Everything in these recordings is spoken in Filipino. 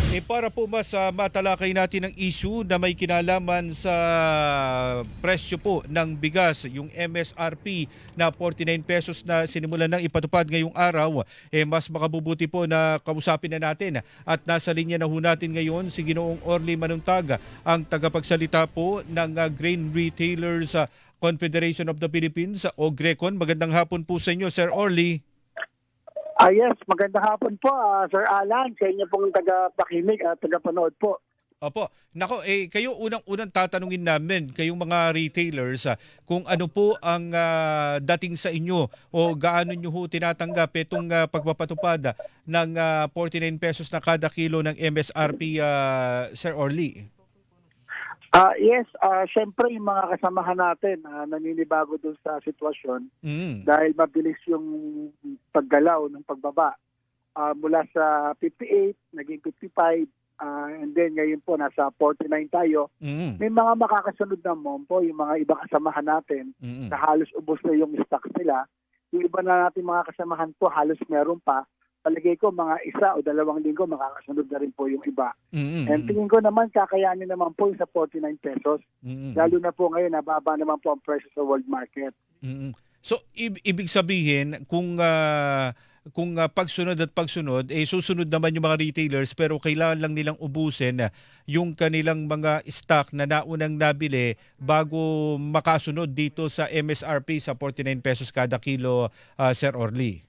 Para po mas matalakay natin ang issue na may kinalaman sa presyo po ng bigas, yung MSRP na 49 pesos na sinimulan ng ipatupad ngayong araw, mas makabubuti po na kausapin na natin. At nasa linya na ho natin ngayon si Ginoong Orly Manuntag, ang tagapagsalita po ng Grain Retailers Confederation of the Philippines o GRECON. Magandang hapon po sa inyo, Sir Orly. Yes, magandang hapon po, Sir Alan, sa inyo pong taga-pakinig at taga-panood po. Opo. Nako, kayo unang-unang tatanungin namin, kayong mga retailers, kung ano po ang dating sa inyo o gaano nyo ho tinatanggap itong pagpapatupad ng 49 pesos na kada kilo ng MSRP, Sir Orly. Yes, syempre yung mga kasamahan natin naninibago dun sa sitwasyon Mm. dahil mabilis yung paggalaw ng pagbaba. Mula sa 58, naging 55, and then ngayon po nasa 49 tayo. Mm. May mga makakasunod naman po yung mga ibang kasamahan natin Mm. na halos ubos na yung stocks nila. Yung iba na natin mga kasamahan po halos meron pa. Palagay ko mga 1 o 2 linggo makakasunod na rin po yung iba. Mm. And tingin ko naman kakayanin naman po yung sa 49 pesos. Mm. Lalo na po ngayon nababa naman po ang presyo sa world market. Mm. So ibig sabihin kung pagsunod at pagsunod susunod naman yung mga retailers, pero kailangan lang nilang ubusin yung kanilang mga stock na naunang nabili bago makasunod dito sa MSRP sa 49 pesos kada kilo, Sir Orly.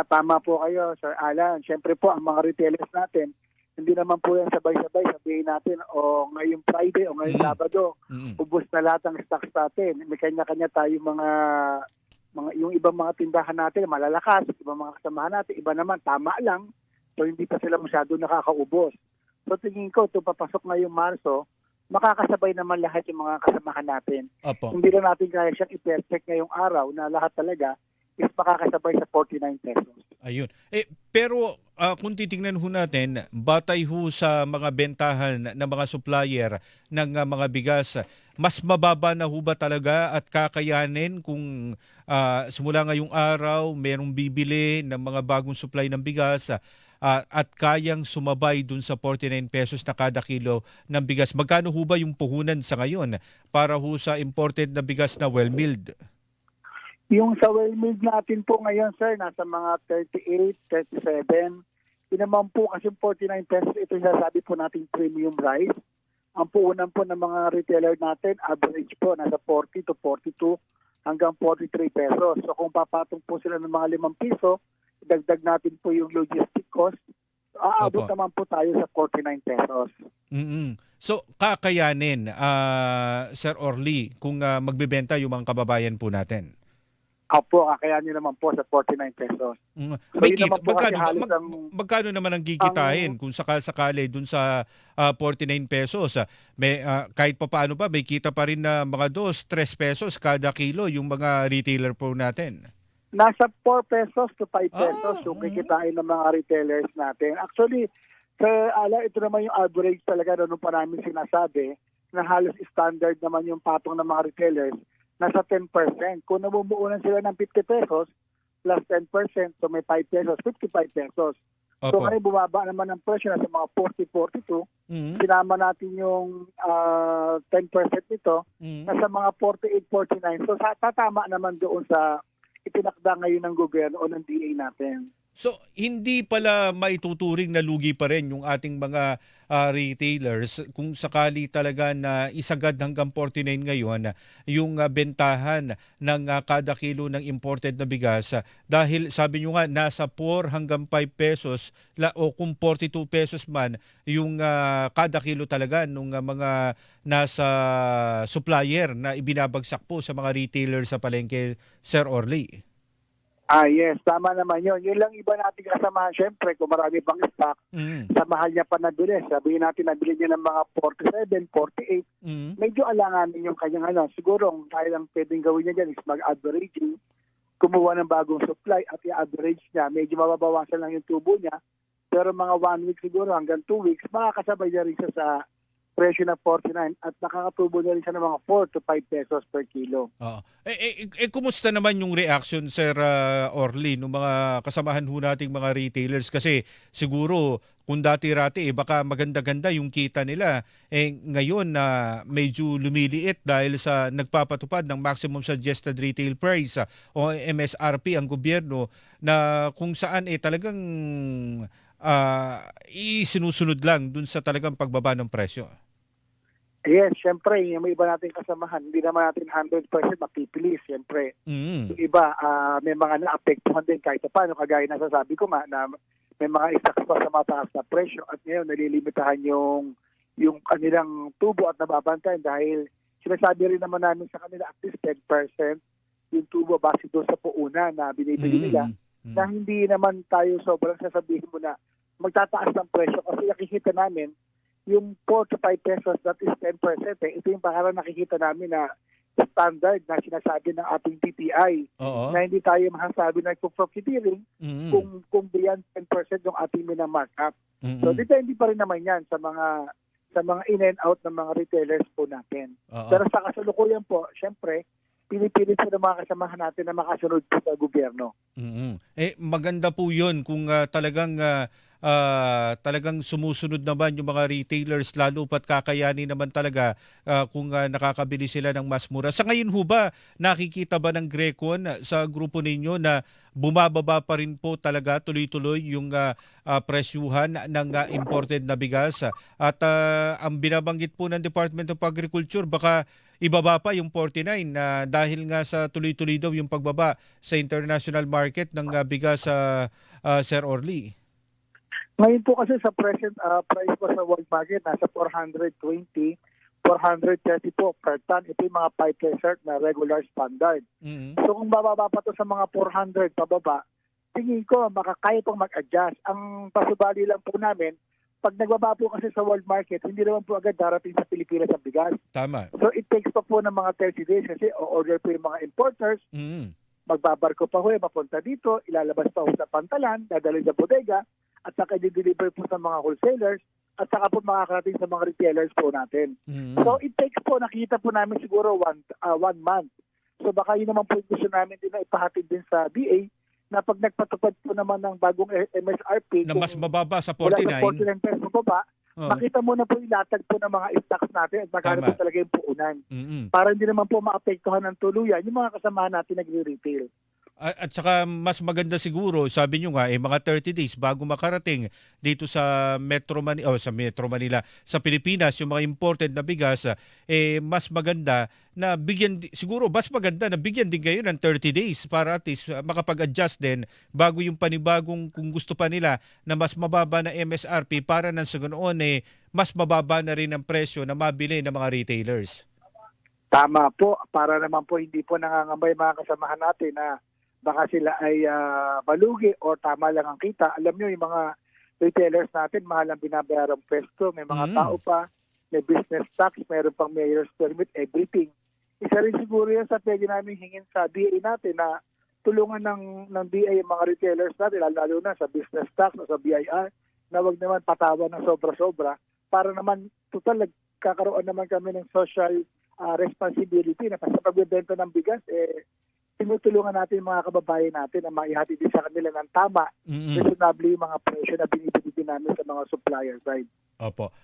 Tama po kayo, Sir Alan. Siyempre po ang mga retailers natin, hindi naman po yan sabay-sabay sabihin natin o ngayong Friday o ngayong Sabado, ubos na lahat ang stocks natin. May kanya-kanya tayo mga yung ibang mga tindahan natin malalakas, ibang mga kasamahan natin, iba naman tama lang. So hindi pa sila masyado nakakaubos. So tingin ko, ito papasok ngayong Marso, makakasabay naman lahat yung mga kasamahan natin. Opo. Hindi na natin kaya siyang i-perfect ngayong araw na lahat talaga is makakasabay sa 49 pesos. Ayun. Pero kung titingnan ho natin, batay ho sa mga bentahan ng mga supplier ng mga bigas, mas mababa na ho ba talaga at kakayanin kung simula ngayong araw merong bibili ng mga bagong supply ng bigas at kayang sumabay dun sa 49 pesos na kada kilo ng bigas? Magkano ho ba yung puhunan sa ngayon para ho sa imported na bigas na well-milled? Yung sa well-milled natin po ngayon, sir, nasa mga 38, 37. Yun naman po kasi 49 pesos, ito yung sasabi po nating premium rice. Ang puunan po ng mga retailer natin, average po, nasa 40 to 42 hanggang 43 pesos. So kung papatong po sila ng mga 5 piso, dagdag natin po yung logistic cost, aabot naman po tayo sa 49 pesos. Mm-mm. So kakayanin, Sir Orly, kung magbebenta yung mga kababayan po natin? Opo, kakayanin naman po sa 49 pesos. So, may kita, magkano magkano naman ang kikitain kung sakali dun sa 49 pesos? Kahit pa paano pa, may kita pa rin na mga 2-3 pesos kada kilo yung mga retailer po natin. Nasa 4 pesos to 5 pesos yung kikitain ng mga retailers natin. Actually, ito naman yung average talaga nung pa namin sinasabi na halos standard naman yung patong ng mga retailers. Nasa 10%. Kung namumuunan sila ng 50 pesos plus 10%, so may 5 pesos, 55 pesos. Opo. So ngayon bumaba naman ang presyo nasa mga 40, 42. Sinama natin yung 10% nito, nasa mga 48, 49. So tatama naman doon sa itinakda ngayon ng gobyerno o ng DA natin. So hindi pala maituturing na lugi pa rin yung ating mga retailers kung sakali talaga na isagad hanggang 49 ngayon yung bentahan ng kada kilo ng imported na bigas, dahil sabi nyo nga nasa 4 hanggang 5 pesos o kung 42 pesos man yung kada kilo talaga nung mga nasa supplier na ibinabagsak po sa mga retailers sa palengke, Sir Orly. Yes, tama naman yun. Yun lang iba natin kasamahan. Siyempre, kung marami pang stock, sa mahal niya pa nabili. Sabihin natin, nabili niya ng mga 47, 48. Medyo alanganin yung kanyang Siguro, dahil ang pwedeng gawin niya dyan is mag-averaging, kumuha ng bagong supply at i-average niya. Medyo mababawasan lang yung tubo niya. Pero mga 1 week siguro hanggang 2 weeks, makakasabay niya rin siya sa presyo na 49 at nakakatubo na rin siya ng mga 4 to 5 pesos per kilo. Kumusta naman yung reaction, Sir Orly, ng mga kasamahan ho nating mga retailers? Kasi siguro Kung dati-rati baka maganda-ganda yung kita nila, ngayon na medyo lumiliit dahil sa nagpapatupad ng maximum suggested retail price o MSRP ang gobyerno, na kung saan talagang isinusunod lang dun sa talagang pagbaba ng presyo. Yes, syempre, yung may iba nating kasamahan, hindi naman natin 100% mapipilis, syempre. Yung iba, may mga naapektuhan din kahit paano, kagaya na sasabi ko nga na may mga stocks pa sa mataas na presyo at ngayon nalilimitahan yung kanilang tubo at nababantayan dahil sinasabi rin naman namin sa kanila at least 10% yung tubo base doon sa puuna na binibili nila na hindi naman tayo sobrang sasabihin mo na magtataas ng presyo kasi nakikita namin yung 4 to 5 pesos, that is 10%. Ito yung parang nakikita namin na standard na sinasabi ng ating PPI. Na hindi tayo masasabi na profiteering kung beyond 10% yung ating minamarkup. So depende pa rin naman yan sa mga in and out ng mga retailers po natin. Pero sa kasalukuyan po, syempre, pinipilit po ng mga kasamahan natin na makasunod po sa gobyerno. Maganda po yun kung talagang sumusunod naman yung mga retailers, lalo pat kakayanin naman talaga kung nakakabili sila ng mas mura. Sa ngayon ho ba, nakikita ba ng Grecon sa grupo ninyo na bumababa pa rin po talaga tuloy-tuloy yung presyuhan ng imported na bigas? At ang binabanggit po ng Department of Agriculture, baka ibaba pa yung 49 na dahil nga sa tuloy-tuloy daw yung pagbaba sa international market ng bigas, Sir Orly. Ngayon po kasi sa present price po sa world market, nasa 420, 430 po per ton. Ito yung mga pipe desert na regular standard. So kung bababa pa to sa mga 400 pababa, tingin ko makakaya pong mag-adjust. Ang pasubali lang po namin, pag nagbaba po kasi sa world market, hindi naman po agad darating sa Pilipinas ang bigas. Tama. So it takes pa po ng mga 30 days kasi o-order po yung mga importers, magbabarko pa ho, mapunta dito, ilalabas pa ho sa pantalan, dadalhin sa bodega, at saka i-deliver po sa mga wholesalers, at saka po makakarating sa mga retailers po natin. So it takes po, nakita po namin siguro one month. So baka yun naman po yung gusto namin din na ipahatid din sa DA, na pag nagpatupad po naman ng bagong MSRP, na mas mababa sa 49, wala sa 49 pesos baba, makita mo na po ilatag po ng mga stocks natin at magkano po talaga yung puunan. Para hindi naman po maapektuhan ng tuluyan yung mga kasamahan natin nagre-retail. At saka mas maganda siguro, sabi nyo nga, mga 30 days bago makarating dito sa Metro Manila, sa Pilipinas, yung mga imported na bigas, mas maganda na siguro mas maganda na bigyan din kayo ng 30 days para at least makapag-adjust din bago yung panibagong, kung gusto pa nila, na mas mababa na MSRP para nang sa ganoon mas mababa na rin ang presyo na mabili ng mga retailers. Tama po, para naman po hindi po nangangambay mga kasamahan natin na baka sila ay malugi o tama lang ang kita. Alam nyo, yung mga retailers natin, mahal ang binabayarang pwesto. May mga tao pa, may business tax, mayroon pang mayor's permit, everything. Isa rin siguro yan sa pwede namin hingin sa DA natin na tulungan ng DA yung mga retailers natin, lalo na sa business tax o sa BIR, na wag naman patawa ng sobra-sobra para naman total nagkakaroon naman kami ng social responsibility na sa pagbebenta ng bigas, tinutulungan natin yung mga kababayan natin na maihatid din sa kanila ng tama, reasonably yung mga presyo na binibigyan namin sa mga supplier side. Opo.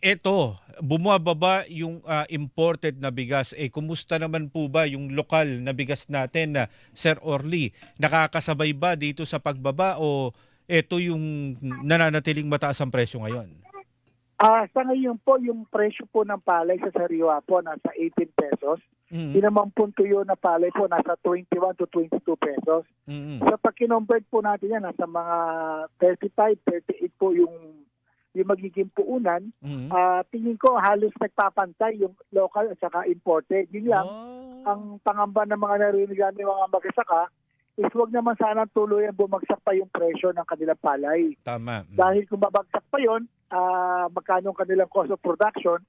Eto, bumababa yung imported na bigas. Kumusta naman po ba yung lokal na bigas natin, Sir Orly? Nakakasabay ba dito sa pagbaba o eto yung nananatiling mataas ang presyo ngayon? Sa ngayon po, yung presyo po ng palay sa sariwa po nasa 18 pesos. Yung tuyo na palay po nasa 21 to 22 pesos. So pag kinumbert po natin yan, nasa mga 35, 38 po yung magiging puunan. Tingin ko halos nagpapantay yung local at saka imported. Yun lang, ang pangamba ng mga narinig namin mga magsasaka is huwag naman sana tuluyan bumagsak pa yung presyo ng kanilang palay. Tama. Dahil kung babagsak pa yun, magkano ang kanilang cost of production,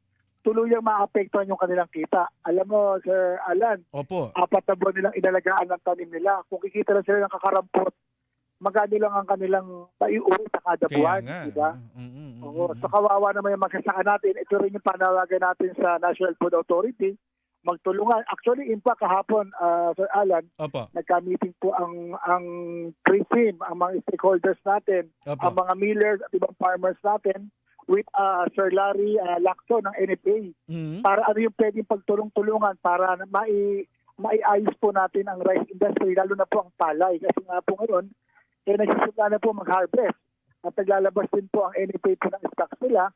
tuluyang maapektuhan yung kanilang kita. Alam mo, Sir Alan, Opo. 4 na buwan nilang inalagaan ng tanim nila. Kung kikita na sila ng kakarampot, magkano lang ang kanilang paiuwi sa kada buwan. Diba? So kawawa naman yung magsasaka natin. Ito rin yung panawagan natin sa National Food Authority magtulungan. Actually, in fact, kahapon, Sir Alan, Opo. nagka-meeting po ang PRISM, ang mga stakeholders natin, Opo. ang mga millers at ibang farmers natin with Sir Larry Lacson ng NFA para ano yung pwedeng pagtulong-tulungan para maiayos po natin ang rice industry, lalo na po ang palay. Kasi nga po ngayon, nagsisimula na po mag-harvest at naglalabas din po ang NFA po ng stocks nila.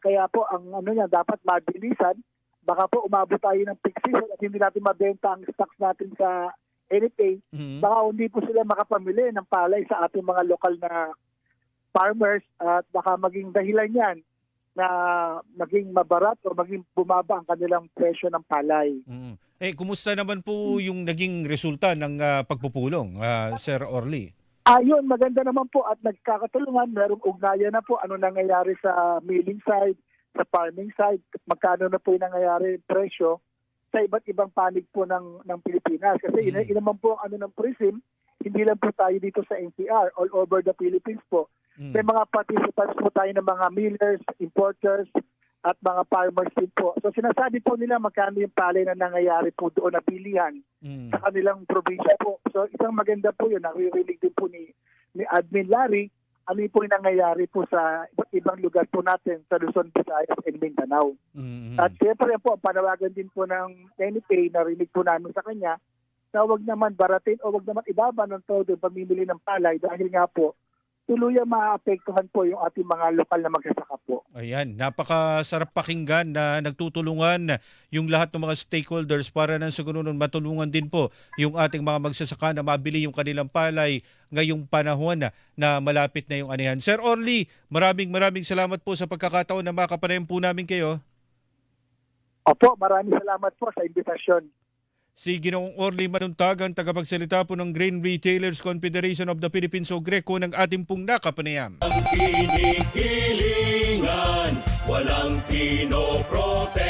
Kaya po ang dapat mabilisan. Baka po umabot tayo ng peak season at hindi natin mabenta ang stocks natin sa NFA. Baka hindi po sila makapamili ng palay sa ating mga lokal na farmers at baka maging dahilan yan na maging mabarat o maging bumaba ang kanilang presyo ng palay. Kumusta naman po yung naging resulta ng pagpupulong, Sir Orly? Yun, maganda naman po at nagkakatulungan. Merong ugnayan na po ano nangyayari sa milling side, sa farming side, magkano na po yung nangyayari presyo sa iba't ibang panig po ng Pilipinas. Kasi ina naman po ang ng PRISM, hindi lang po tayo dito sa NCR, all over the Philippines po. May mga participants po tayo ng mga millers, importers, at mga farmers din po. So sinasabi po nila magkano yung palay na nangyayari po doon na bilihan sa kanilang probinsya po. So isang maganda po yun, naririnig din po ni Admin Larry, ano po yung nangyayari po sa iba't ibang lugar po natin sa Luzon, Visayas, and Mindanao. At siyempre po, ang panawagan din po ng NFA, narinig po namin sa kanya, na huwag naman baratin o huwag naman ibaba ng todo yung pamimili ng palay dahil nga po, tuluyang maapektuhan po yung ating mga lokal na magsasaka po. Ayan, napakasarap pakinggan na nagtutulungan yung lahat ng mga stakeholders para nang sa ganun matulungan din po yung ating mga magsasaka na mabili yung kanilang palay ngayong panahon na malapit na yung anihan. Sir Orly, maraming salamat po sa pagkakataon na makapanayan po namin kayo. Opo, maraming salamat po sa imbitasyon. Si Ginoong Orly Manuntag, ang tagapagsalita po ng Grain Retailers Confederation of the Philippines o GRECO ng ating pong nakapanayam. Ang kinikilingan, walang pinoprotektahan.